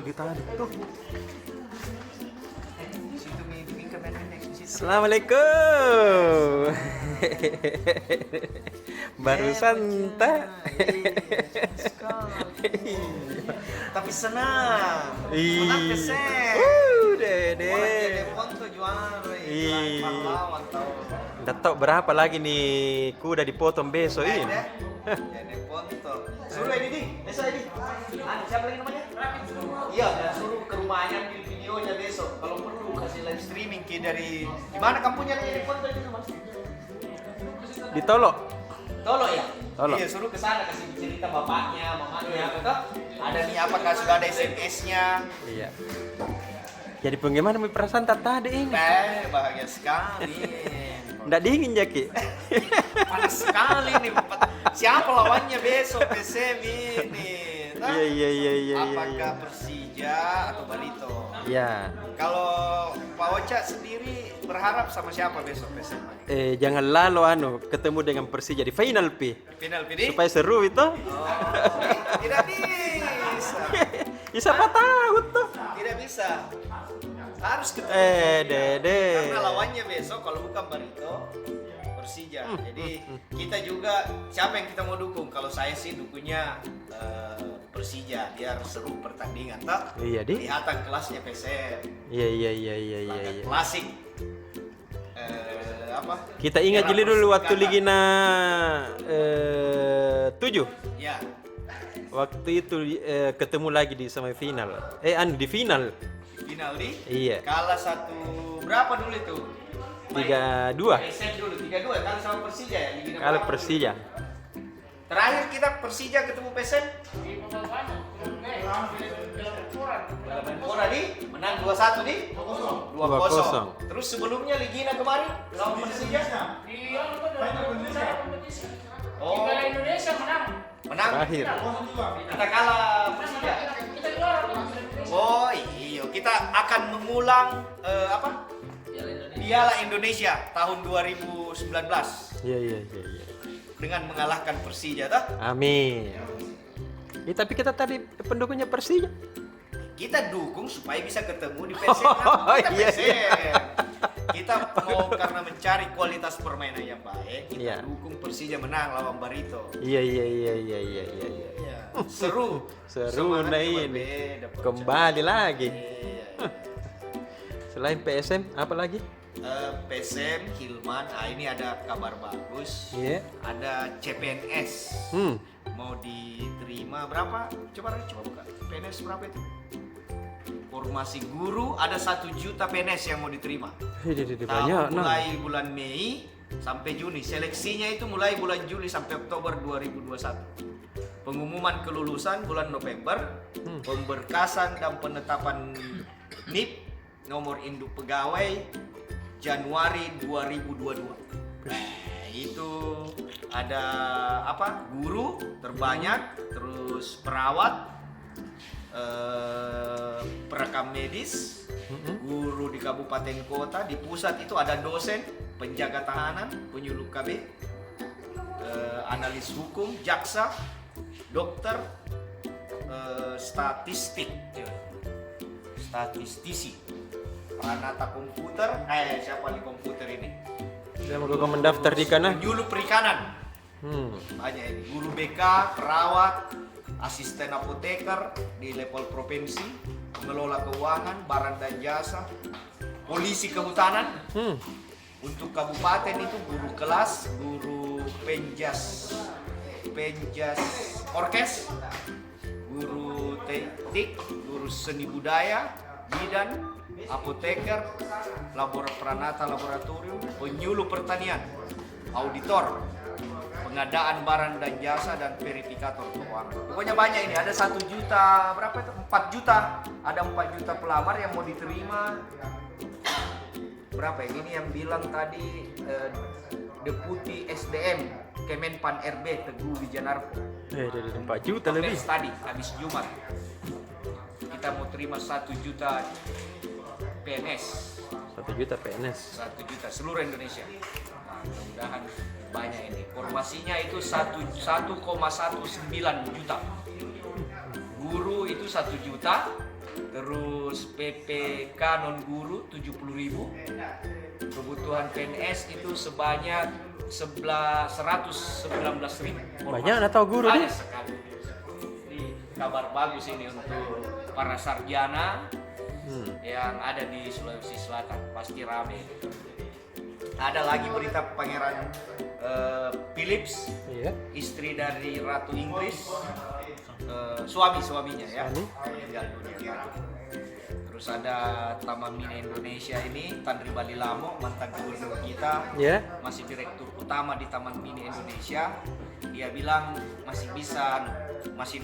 di tadi tuh. Situ bimbing ke pendek di situ. Assalamualaikum. Barusan tak. Tapi senang. Ih. Menang pesen. Dede. Orang telepon tuh juara. Ih. Pahlawan tau. Nggak tahu berapa lagi nih kuda dipotong besok ini. Telepon tuh. Suruh ini di. Besok ini. Siapa lagi namanya? Iya, suruh ke rumahnya ambil videonya besok. Kalau perlu kasih live streaming ke dari di mana kampungnya telepon tuh itu Mas? Ditolok. Tolong ya? Tolong. Iya, suruh ke sana kasih cerita bapaknya, mamanya, betul? Ada nih apakah sudah ada SMS-nya? Iya. Jadi bagaimana perasaan tadi ini? Bahagia sekali. Nggak dingin ya Ki? Panas sekali nih. Siapa lawannya besok PSM ini? Iya. Apakah Persija atau Barito? Ya. Kalau Pak Ocha sendiri berharap sama siapa besok PSM? Jangan lalu ketemu dengan Persija di final Final PD? supaya seru itu. Oh, tidak bisa. Ya, siapa tahu tuh. Tidak bisa. Harus ketemu. Dede. Karena lawannya besok kalau bukan Barito Persija. Jadi kita juga siapa yang kita mau dukung? Kalau saya sih dukungnya Persija biar seru pertandingan tak? Iya, Di. Kelihatan kelasnya PSM. Iya. Klasik. Apa? Kita ingat Era jadi dulu waktu Persikatan. Ligina 7. Ya. Waktu itu ketemu lagi di semifinal. Di final. Final di? Iya. Kalah satu berapa dulu itu? 3-2. PSM dulu 3-2 kan sama Persija ya. Ligina Kalau berapa? Persija. Terakhir kita Persija ketemu PSM Menpora di menang 2-1 di 2-0. Terus sebelumnya Ligina kemarin lawan Persija. Oh, Indonesia menang. menang. Terakhir. Kita kalah Persija. Oh iya, kita akan mengulang apa? Piala Indonesia tahun 2019 Iya. dengan mengalahkan Persija toh. Amin. Tapi kita tadi pendukungnya Persija. Kita dukung supaya bisa ketemu di PSM. Kita Iya. PSM. Kita mau karena mencari kualitas permainan yang baik, kita Iya. dukung Persija menang lawan Barito. Iya. Iya. Seru. Seru nah Semangatnya ini. berbeda, Pak. Kembali lagi. Iya. Selain PSM apa lagi? PSM, Hilman, ini ada kabar bagus. Iya. Ada CPNS. Mau diterima berapa? Coba buka. PNS berapa itu? Formasi guru ada 1 juta PNS yang mau diterima. Banyak. Mulai bulan Mei sampai Juni. Seleksinya itu mulai bulan Juli sampai Oktober 2021. Pengumuman kelulusan bulan November. Pemberkasan dan penetapan NIP nomor induk pegawai Januari 2022. Itu ada apa? Guru terbanyak, terus perawat, perekam medis, guru di kabupaten kota, di pusat itu ada dosen, penjaga tahanan, penyuluh KB, analis hukum, jaksa, dokter, statistisi, pranata komputer, siapa di komputer ini? Saya mau mendaftar di kana. Penyuluh perikanan, banyak ini, guru BK, perawat, asisten apoteker di level provinsi, pengelola keuangan, barang dan jasa, polisi kehutanan. Untuk kabupaten itu guru kelas, guru penjas orkes, guru teknik, guru seni budaya, bidan, apoteker, pranata laboratorium, penyuluh pertanian, auditor, pengadaan barang dan jasa, dan verifikator keuangan. Pokoknya banyak ini, ada 1 juta, berapa itu? 4 juta. Ada 4 juta pelamar yang mau diterima. Berapa ya? Ini yang bilang tadi Deputi SDM Kemenpan RB Teguh Wijanarko. Dari 4 juta lebih. Tadi habis Jumat. Kita mau terima 1 juta PNS. 1 juta PNS. 1 juta seluruh Indonesia. Nah, mudah-mudahan banyak ini. Formasinya itu 1,19 juta. Guru itu 1 juta. Terus PPK non guru 70.000. Kebutuhan PNS itu sebanyak 119.000. Banyak atau guru Banyak nih? sekali. Jadi kabar bagus ini untuk para sarjana yang ada di Sulawesi Selatan, pasti rame. Ada lagi berita Pangeran Philips, Iya. istri dari Ratu Inggris, suaminya ya, meninggal dunia. Terus ada Taman Mini Indonesia ini, Tandri Balilamo, mantan gubernur kita, Iya. masih direktur utama di Taman Mini Indonesia. Dia bilang masih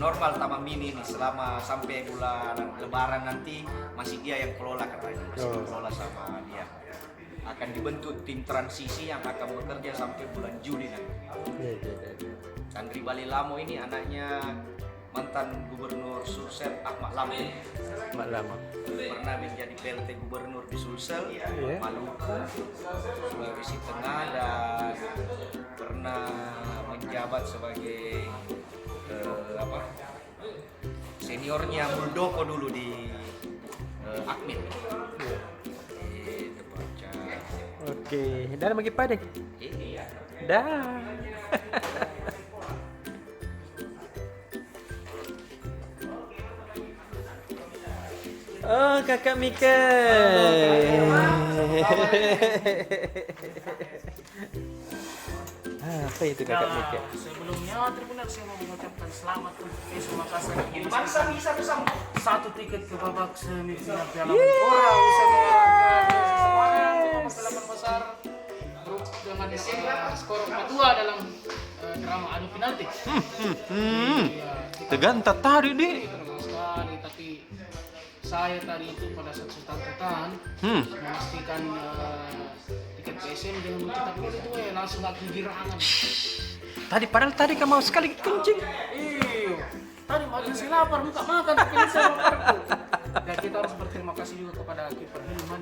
normal Taman Mini ini selama sampai bulan Lebaran nanti masih dia yang kelola katanya, masih dikelola sama dia. Akan dibentuk tim transisi yang akan bekerja sampai bulan Juli nanti. Iya. Tandri Balilamo ini anaknya mantan gubernur Sulsel Ahmad Lampung. Mak lama. Pernah menjadi PLT gubernur di Sulsel, Maluku, Sulawesi Tengah, dan pernah menjabat sebagai seniornya Muldoko dulu di Akmil. Itu baca. Oke, dah bagi pada. Ini ya. Dah. Oh, kakak Mika. Apa itu kakak Mika? Sebelumnya Tribunal saya mau mengucapkan selamat untuk PSM Makassar yang Bangsa bisa bersama. satu tiket ke babak semifinal Piala Menpora bisa mengalahkan Semarang dengan pengalaman besar grup dengan skor 4-2 dalam drama adu penalti. Teganta tadi deh. Sekali, tapi saya tadi itu pada saat sultan memastikan tiket PSM dengan mencetak gol itu langsung aku girangan. Tadi padahal tadi kamu mau sekali kencing. Iya, tadi makin saya lapar minta makan tapi ini saya laparku. Dan kita harus berterima kasih juga kepada kiper Hilman.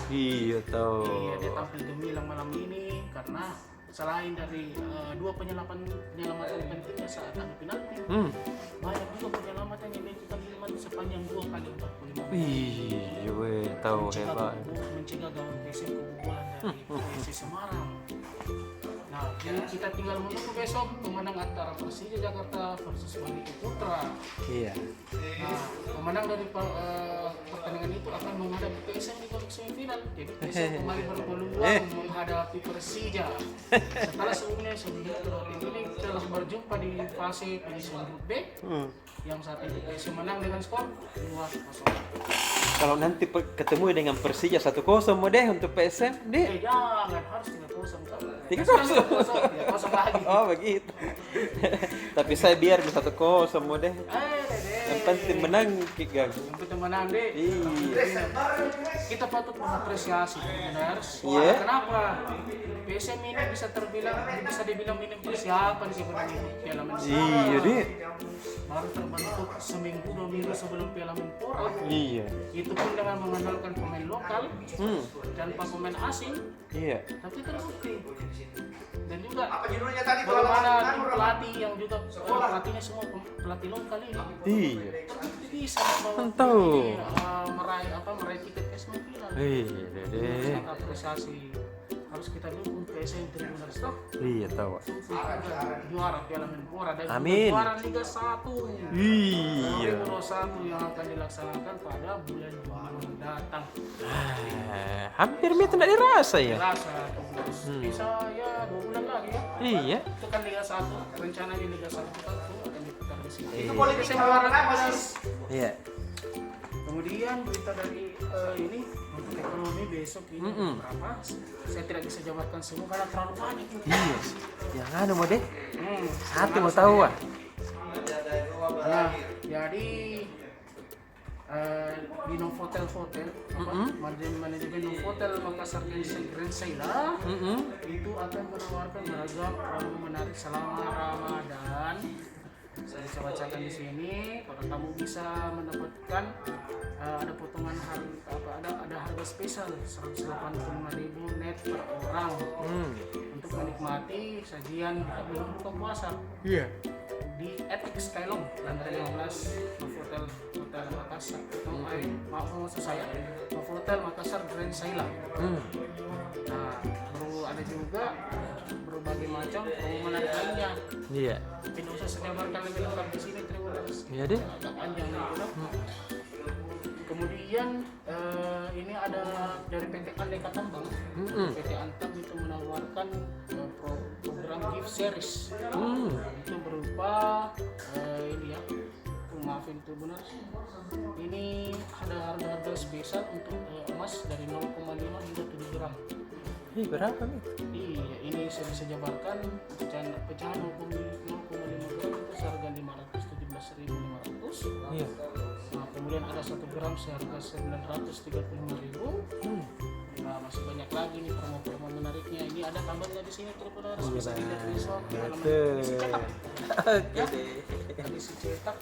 Iya tahu. Iya, dia tampil gemilang malam ini karena selain dari dua penyelamatan pentingnya saat adu penalti, banyak juga penyelamatan yang dilakukan Hilman sepanjang 2 kali 45 menit. Iya, weh, tahu hebat. Mencegah gawang PSM kebobolan dari PSS Semarang. Nah, kita tinggal menunggu besok pemenang antara Persija Jakarta versus Maluku Putra. Iya. Nah, pemenang dari pertandingan itu akan menghadapi PSM di babak semifinal. Jadi PSM kembali berpeluang menghadapi Persija. Setelah sebelumnya kedua tim ini telah berjumpa di fase penyisihan grup B, yang saat itu PSM menang dengan skor 2-0. Kalau nanti ketemu dengan Persija 1-0 mau deh untuk PSM deh. Jangan, harus 3-0. 3-0 lagi. Oh begitu. Tapi saya biar di 1-0 mau deh. Yang penting menang Kigang. Yang penting menang deh. Iya. Kita patut mengapresiasi Bears. Iya. Kenapa? PSM ini bisa dibilang minim persiapan sebelum Piala Menpora. Iya deh. Baru terbentuk seminggu 2 minggu sebelum Piala Menpora. Iya. Itu pun dengan mengandalkan pemain lokal dan pemain asing. Iya. Tapi terbukti. Dan juga Apa judulnya tadi? bagaimana tim pelatih yang juga pelatihnya semua pelatih lokal ini. Iya. Terbukti bisa membawa Mantap. meraih tiket ke semifinal. Iya deh. Sangat apresiasi. Harus kita dukung PSM Tribunal Stock. Iya tahu. Juara Piala Menpora dan Amin. juara Liga 1. Iya. Liga 1 yang akan dilaksanakan pada bulan Juni mendatang. Hampir itu tidak dirasa ya. Rasa terus bisa ya 2 bulan lagi ya. Iya. Itu kan Liga 1, rencananya Liga 1 kita tuh akan diputar di sini. Itu politik PSM juara apa Liga. sih? Iya. Kemudian berita dari ini untuk ekonomi besok ini berapa? Saya tidak bisa jabarkan semua karena terlalu banyak ini. Iya. Yang anu mau deh. Satu mau malas tahu saya. ah. Nah, jadi di Novotel Hotel, manajemen Novotel Makassar Grand Saila itu akan menawarkan beragam promo menarik selama Ramadan. Saya bisa bacakan di sini. Para tamu bisa mendapatkan ada potongan ada harga spesial 185.000 net per orang untuk menikmati sajian belum buka puasa. Iya. Di di Etik Skylong lantai 15 Novotel Hotel Makassar. Maksud saya Novotel Makassar Grand Saila. Nah, baru ada juga berbagai macam promo menarik lainnya. Iya. Tidak usah saya gambarkan lebih lengkap di sini, Tribuners. Iya deh. Agak panjang itu. Kemudian ini ada dari PT Aneka Tambang. PT Antam itu menawarkan program gift series. Itu berupa ini ya. Maafin Tribuners. Ini ada harga-harga spesial untuk emas dari 0,5 hingga 7 gram. Ih, berapa nih? Iya, ini saya bisa jabarkan pecahan 0,5 gram itu seharga 517.500. Iya. Nah, kemudian ada 1 gram seharga 935.000. Nah, masih banyak lagi nih promo-promo menariknya. Ini ada tambahnya di sini Tribuners, bisa dilihat di shop di halaman edisi cetak. Oke deh. Edisi cetak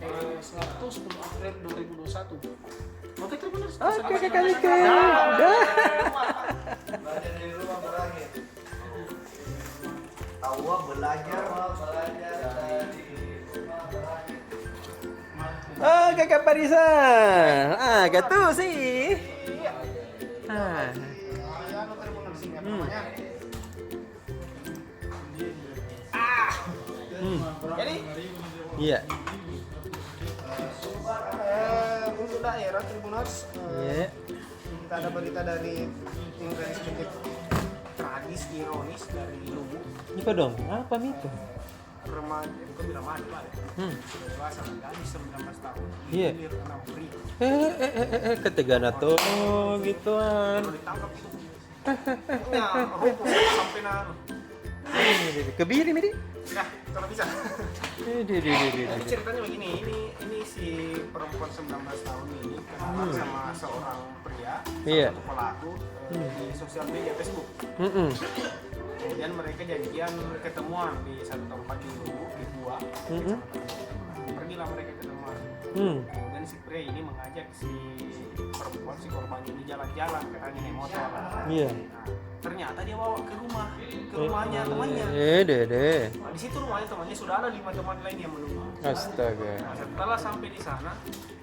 10 April 2021. Oke Tribuners. Oke, kali ke. Dah. Belajar dari rumah berakhir. Awal belajar dari rumah berakhir. Oh, Kakak Parisan. Gitu sih. Jadi Iya. untuk daerah Tribuners, Iya. kita ada berita dari Inggris sedikit tragis ironis dari Luwu. Apa dong? Apa itu? Remaja, bukan remaja lah ya. Sudah dewasa, gadis 19 tahun. Iya. Dihilir kena pria. Ketegangan tuh gituan. Kalau ditangkap itu punya rokok sampai naruh. Kebiri midi. Nah, kalau bisa. Jadi ceritanya begini, ini si perempuan 19 tahun ini kenal sama seorang pria, Iya. satu pelaku di sosial media Facebook. Kemudian mereka janjian ketemuan di satu tempat di Gua. Pergilah mereka ketemuan. Kemudian si pria ini mengajak si perempuan, si korban ini jalan-jalan karena naik motor. Iya. Nah, ternyata dia bawa ke rumahnya temannya. Dede. Nah, di situ rumahnya temannya sudah ada 5 teman lain yang menunggu. Astaga. Nah, setelah sampai di sana,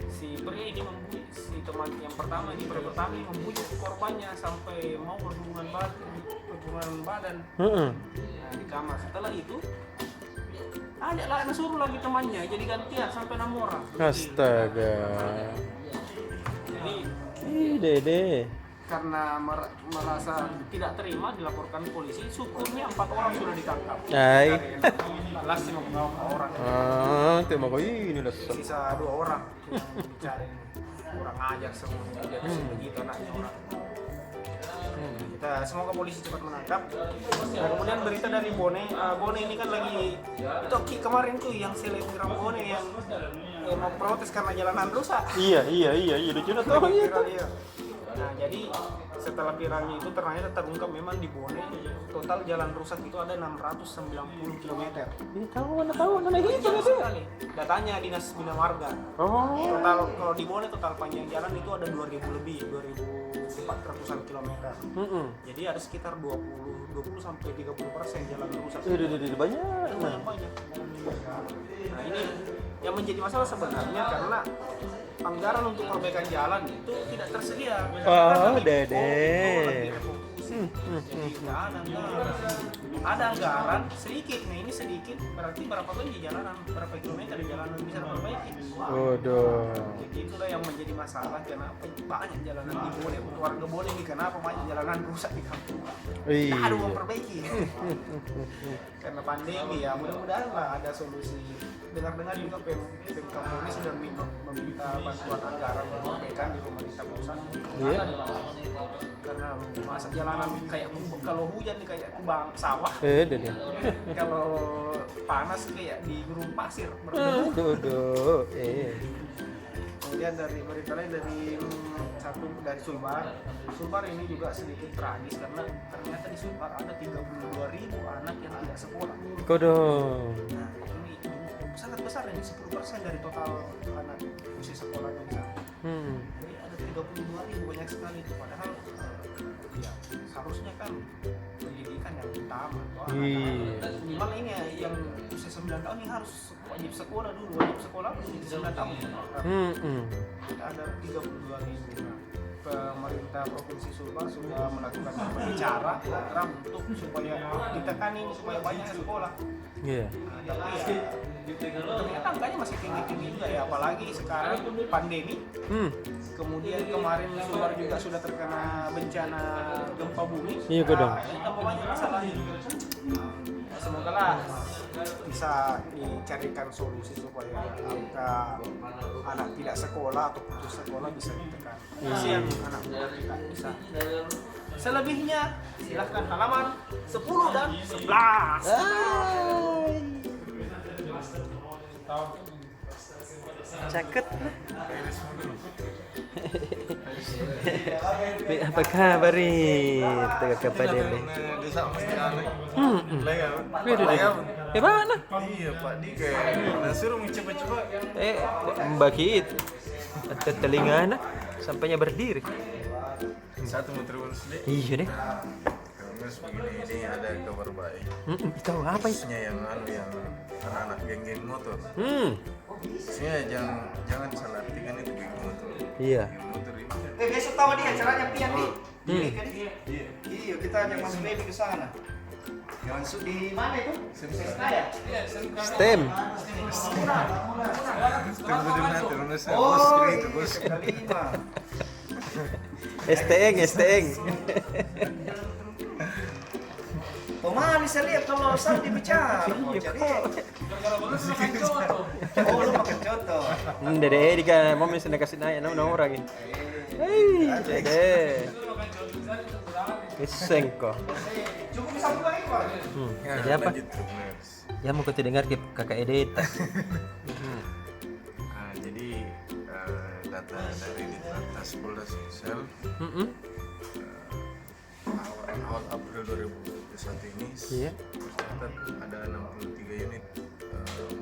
si pria ini membujuk si teman yang pertama ini membujuk korbannya sampai mau berhubungan badan. Nah, di kamar. Setelah itu ada suruh lagi temannya jadi gantian sampai 6 orang. Astaga. Jadi Dede. karena merasa tidak terima dilaporkan polisi, syukurnya 4 orang sudah ditangkap. Hai. Last 5 orang. Tema kau ini lah. Sisa 2 orang yang dicari. Kurang ajar semua. Dia begitu anaknya orang. Kita semoga polisi cepat menangkap. Nah, kemudian berita dari Bone. Bone ini kan lagi itu kemarin tuh yang selebgram Bone yang mau protes karena jalanan rusak. Iya. Lucu tuh. Viral, iya. Nah, jadi setelah viralnya itu ternyata terungkap memang di Bone total jalan rusak itu ada 690 km. Tahu mana itu Sekali. Datanya Dinas Bina Marga. Oh. Total kalau di Bone total panjang jalan itu ada 2000 lebih, 2400-an kilometer. Jadi ada sekitar 20 sampai 30% jalan rusak. Banyak. Banyak. Nah, ini yang menjadi masalah sebenarnya karena anggaran untuk perbaikan jalan itu tidak tersedia. Dede. Jadi ada anggaran sedikit. Nah, ini sedikit berarti berapa ton di jalanan, berapa kilometer di jalanan bisa diperbaiki. Waduh. Jadi itulah yang menjadi masalah kenapa banyak jalanan di Bone. Untuk warga Bone ini kenapa banyak jalanan rusak di kampung. Nah, ada uang perbaiki. Karena pandemi ya, mudah-mudahan lah ada solusi. Dengar-dengar juga Pemkab Bone sudah meminta bantuan anggaran perbaikan di pemerintah pusat. Iya. Karena masa jalanan kayak kalau hujan kayak kubang sawah. Dede. Kalau panas kayak di gurun pasir. Aduh. Kemudian dari berita lain dari dari Sulbar. Sulbar ini juga sedikit tragis karena ternyata di Sulbar ada 32.000 anak yang tidak sekolah. Kodong. Nah, ini sangat besar ini 10% dari total anak usia sekolah di sana. Jadi ada 32.000 banyak sekali itu, padahal ya harusnya kan pendidikan yang utama tuh. Minimal ini ya, yang usia 9 tahun ini harus wajib sekolah dulu, wajib sekolah usia 9 tahun. Kita ada 32.000. Pemerintah Provinsi Sulbar sudah melakukan berbagai cara program untuk supaya ditekan ini supaya banyak sekolah. Iya. Tapi ya, ternyata angkanya masih tinggi-tinggi juga ya, apalagi sekarang pandemi. Kemudian kemarin Sulbar juga sudah terkena bencana gempa bumi. Iya, dong. Ini tambah banyak masalahnya. Semoga lah bisa dicarikan solusi supaya angka anak tidak sekolah atau putus sekolah bisa ditekan. Kasihan anak muda kita bisa. Selebihnya silahkan halaman 10 dan 11. Cakep. Apa kabar nih? Tengah kepada ini. Mana? Iya Pak, di kayak suruh mencoba-coba. Mbakit. Ada telinga anak sampainya berdiri. Satu mau terus deh. Iya deh. Terus begini, ini ada kabar baik. Itu apa itu? Khususnya yang anak-anak geng-geng motor. Khususnya jangan salah artikan itu geng motor. Iya. Geng motor ini kan. Besok tahu dia caranya pian nih. Iya, kita ajak Mas Baby ke sana. Yang masuk di mana itu? Senayan. STEM. Oh, itu bos. kelima. STeng. Pemaham bisa lihat kalau Sandi bicara. Oh, lu makan contoh. Dede dika mau misalnya kasih naik orang ini. Hei, dede. Isengko. Cukup bisa buka ini, Pak. Jadi apa? Ya mau kita dengar ke kakak Edeta. Jadi data dari Ditlantas Polda Sulsel awal April 2021 ini Iya. tercatat ada 63 unit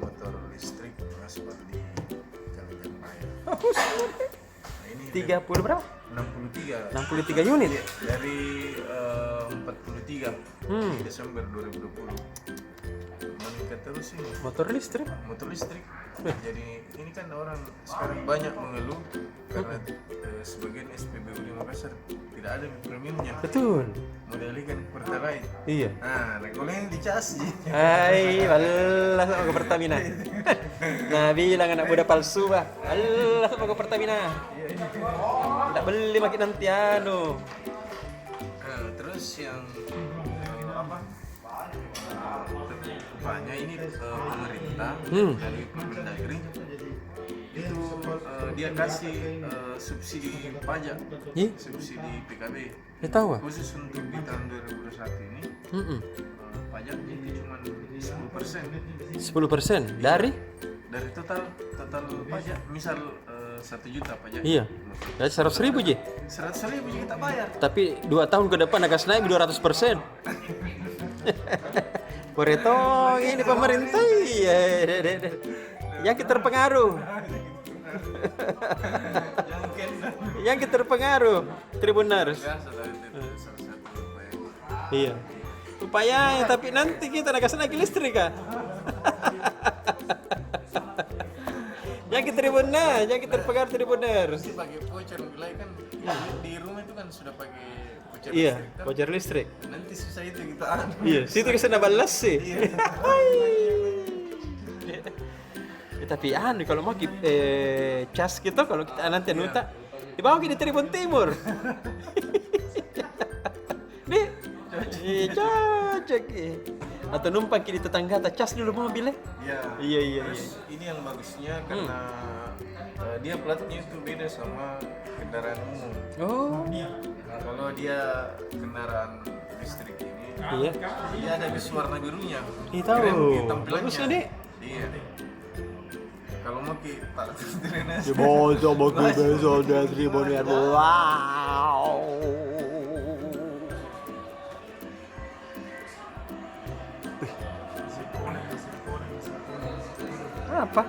motor listrik mengaspal di Jalan Raya. Nah, ini 30 berapa? 63 63 unit. dari 43 di Desember 2020. Meningkat terus ini Motor listrik. motor listrik. Jadi ini kan orang sekarang banyak mengeluh karena sebagian SPBU di Makassar tidak ada premiumnya. Betul. Mau dialihkan ke Pertalite. Iya. Nah, kalau yang dicas sih. Hai, balas sama ke Pertamina. Nah, bilang anak muda palsu, bah. Balas sama ke Pertamina. Tidak beli makin nanti anu. Nah, terus yang apa? Rupanya ini pemerintah dari Kemendagri itu dia kasih subsidi pajak, Ih, subsidi PKB ya tahu ah. khusus untuk di tahun 2021 ini. Pajaknya itu cuma 10%. 10% dari? Dari total pajak, misal 1 juta pajak. Iya. Dari 100.000 je. 100.000 kita bayar. Tapi 2 tahun ke depan akan naik 200%. Koretong ini pemerintah ya. Yang kita terpengaruh. Yang kita terpengaruh Tribuners. Ya, salah satu upaya. Iya. Upaya tapi nanti kita nak kasih lagi listrik kan. Yang kita Tribuners, yang kita terpengaruh Tribuners. Pasti pakai voucher nilai kan di rumah itu kan sudah pakai voucher Iya, listrik kan? voucher listrik. Nanti susah itu kita anu. Iya, situ kesana balas sih. Tapi anu kalau mau cas gitu kalau kita nanti nuta dibawa ke di Tribun Timur. Nih, cocok. Atau numpang di tetangga tak cas dulu mobilnya. Iya. Iya. Terus ini yang bagusnya karena dia platnya itu beda sama kendaraan umum. Oh. Nah, kalau dia kendaraan listrik ini, Iya. dia ada bis warna birunya. Ih, tahu. Keren di tampilannya. Bagusnya, Dek. Iya. Kalau mau kita Di bawah bagi besok dari Tribun ya. Wow. Apa?